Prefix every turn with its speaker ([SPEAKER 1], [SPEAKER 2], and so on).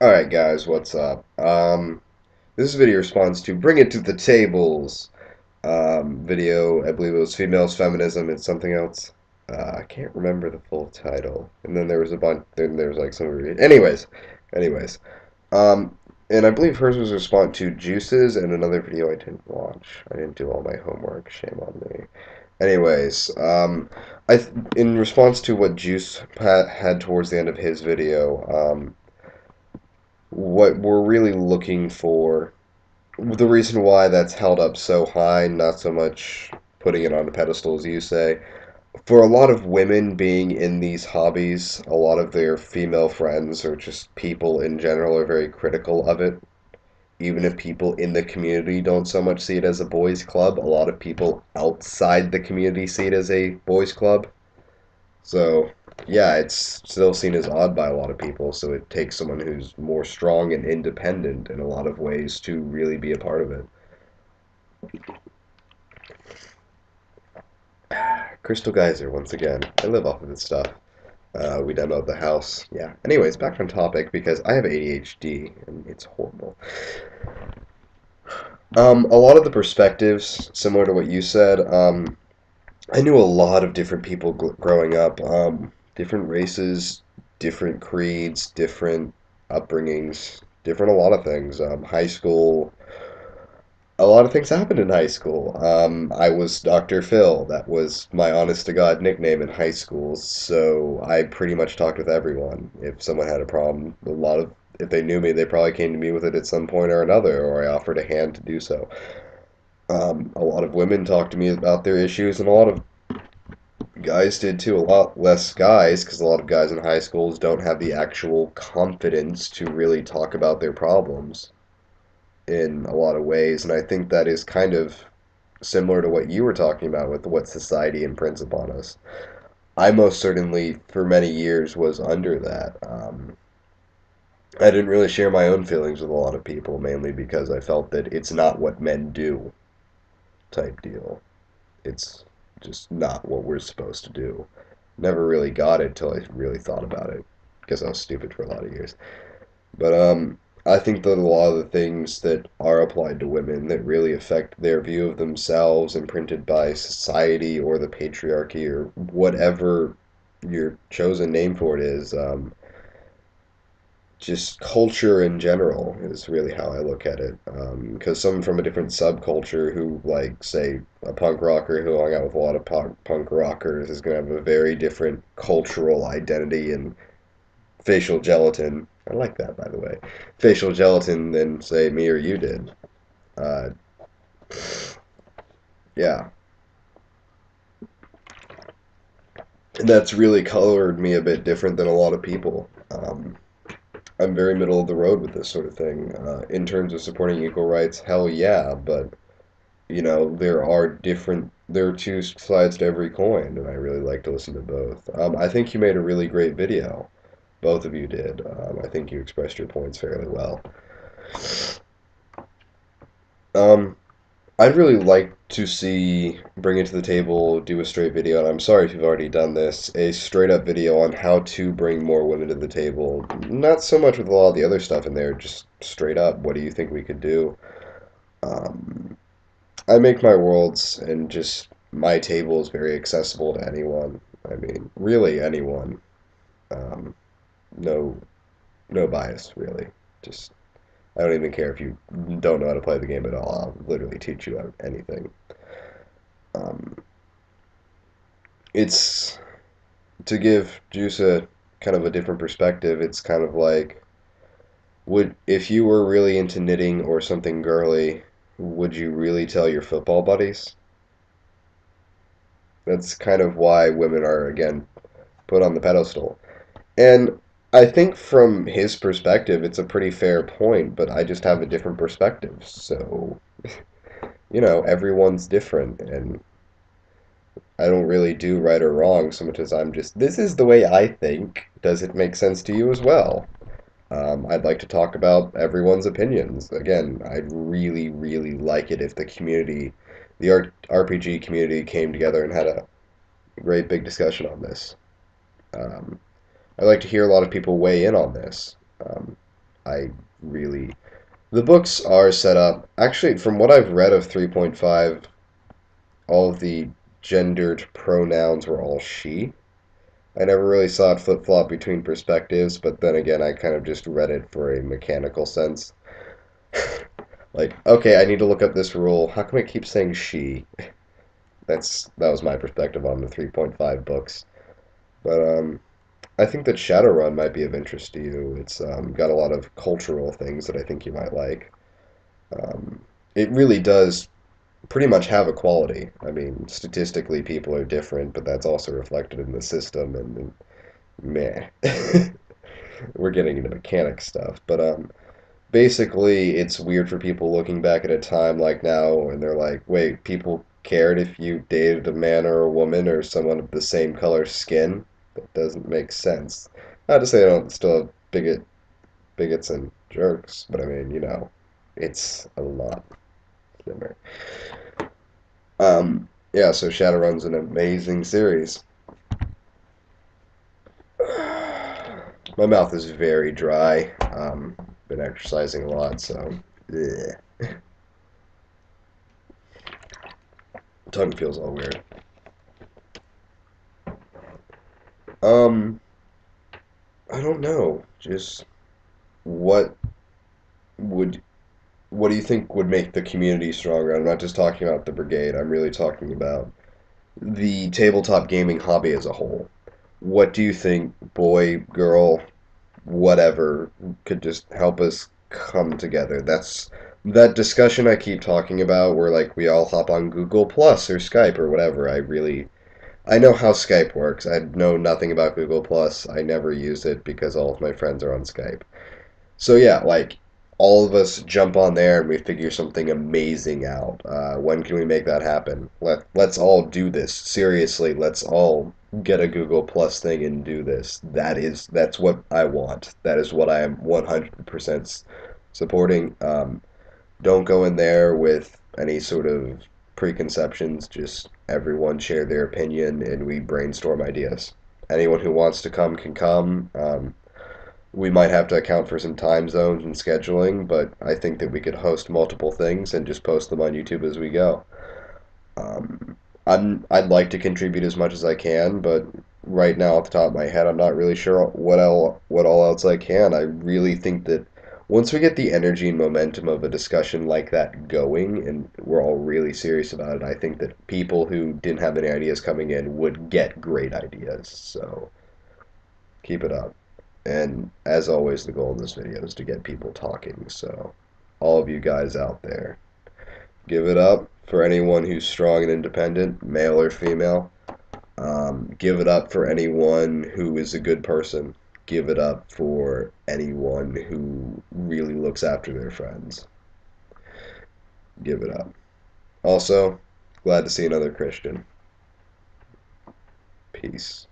[SPEAKER 1] Alright guys, what's up? This video responds to Bring It to the Tables video. I believe it was Females, Feminism, and something else. I can't remember the full title. And then there was a bunch, then there was like some, anyways. Um, and I believe hers was a response to Juices and another video I didn't watch. I didn't do all my homework, shame on me. Anyways, in response to what Juice had towards the end of his video, what we're really looking for, the reason why that's held up so high, not so much putting it on a pedestal as you say, for a lot of women being in these hobbies, a lot of their female friends or just people in general are very critical of it. Even if people in the community don't so much see it as a boys' club, a lot of people outside the community see it as a boys' club. So, yeah, it's still seen as odd by a lot of people, so it takes someone who's more strong and independent in a lot of ways to really be a part of it. Crystal Geyser, once again. I live off of this stuff. We demoed the house. Yeah. Anyways, back on topic because I have ADHD and it's horrible. A lot of the perspectives, similar to what you said, I knew a lot of different people growing up, different races, different creeds, different upbringings, different a lot of things. High school, a lot of things happened in high school. I was Dr. Phil. That was my honest to God nickname in high school. So I pretty much talked with everyone. If someone had a problem, if they knew me, they probably came to me with it at some point or another, or I offered a hand to do so. A lot of women talked to me about their issues, and a lot of guys did too. A lot less guys, because a lot of guys in high schools don't have the actual confidence to really talk about their problems in a lot of ways. And I think that is kind of similar to what you were talking about with what society imprints upon us. I most certainly, for many years, was under that. I didn't really share my own feelings with a lot of people, mainly because I felt that it's not what men do type deal. It's just not what we're supposed to do. Never really got it till I really thought about it because I was stupid for a lot of years. But I think that a lot of the things that are applied to women that really affect their view of themselves, imprinted by society or the patriarchy or whatever your chosen name for it is, just culture in general is really how I look at it. Because someone from a different subculture who, like, say, a punk rocker who hung out with a lot of punk rockers is going to have a very different cultural identity and facial gelatin. I like that, by the way. Facial gelatin than, say, me or you did. Uh, yeah. And that's really colored me a bit different than a lot of people. I'm very middle of the road with this sort of thing. In terms of supporting equal rights, hell yeah, but there are two sides to every coin, and I really like to listen to both. I think you made a really great video. Both of you did. I think you expressed your points fairly well. Um, I'd really like to see Bring It to the Table do a straight video, and I'm sorry if you've already done this, a straight up video on how to bring more women to the table. Not so much with a lot of the other stuff in there, just straight up, what do you think we could do? Um, I make my worlds, and just my table is very accessible to anyone. I mean, really anyone. Um, no, no bias, really. Just I don't even care if you don't know how to play the game at all. I'll literally teach you anything. Um, it's to give Juice a kind of a different perspective. It's kind of like, would if you were really into knitting or something girly, would you really tell your football buddies? That's kind of why women are again put on the pedestal. And I think from his perspective, it's a pretty fair point, but I just have a different perspective. So, everyone's different, and I don't really do right or wrong so much as I'm just, this is the way I think. Does it make sense to you as well? I'd like to talk about everyone's opinions. Again, I'd really, really like it if the community, the RPG community came together and had a great big discussion on this. Um, I'd like to hear a lot of people weigh in on this. Um, I really the books are set up. Actually, from what I've read of 3.5, all of the gendered pronouns were all she. I never really saw it flip flop between perspectives, but then again, I kind of just read it for a mechanical sense. Like, okay, I need to look up this rule. How come it keeps saying she? That was my perspective on the 3.5 books. But I think that Shadowrun might be of interest to you. It's got a lot of cultural things that I think you might like. Um, it really does pretty much have equality. I mean, statistically, people are different, but that's also reflected in the system. And meh, we're getting into mechanic stuff. But basically, it's weird for people looking back at a time like now, and they're like, "Wait, people cared if you dated a man or a woman or someone of the same color skin? That doesn't make sense." Not to say I don't still have bigots and jerks, but I mean, it's a lot thinner. Yeah, so Shadowrun's an amazing series. My mouth is very dry. Been exercising a lot, so yeah. Tongue feels all weird. Um, I don't know. Just what would what do you think would make the community stronger? I'm not just talking about the brigade. I'm really talking about the tabletop gaming hobby as a whole. What do you think, boy, girl, whatever, could just help us come together? That's that discussion I keep talking about where like we all hop on Google Plus or Skype or whatever. I know how Skype works. I know nothing about Google Plus. I never use it because all of my friends are on Skype. So yeah, like all of us jump on there and we figure something amazing out. When can we make that happen? Let's all do this. Seriously, let's all get a Google Plus thing and do this. That's what I want. That is what I am 100% supporting. Don't go in there with any sort of preconceptions. Just everyone share their opinion and we brainstorm ideas. Anyone who wants to come can come. We might have to account for some time zones and scheduling, but I think that we could host multiple things and just post them on YouTube as we go. Um, I'd like to contribute as much as I can, but right now, off the top of my head, I'm not really sure what all else I can. I really think that once we get the energy and momentum of a discussion like that going, and we're all really serious about it, I think that people who didn't have any ideas coming in would get great ideas. So keep it up. And as always, the goal of this video is to get people talking. So, all of you guys out there, give it up for anyone who's strong and independent, male or female. Give it up for anyone who is a good person. Give it up for anyone who really looks after their friends. Give it up. Also, glad to see another Christian. Peace.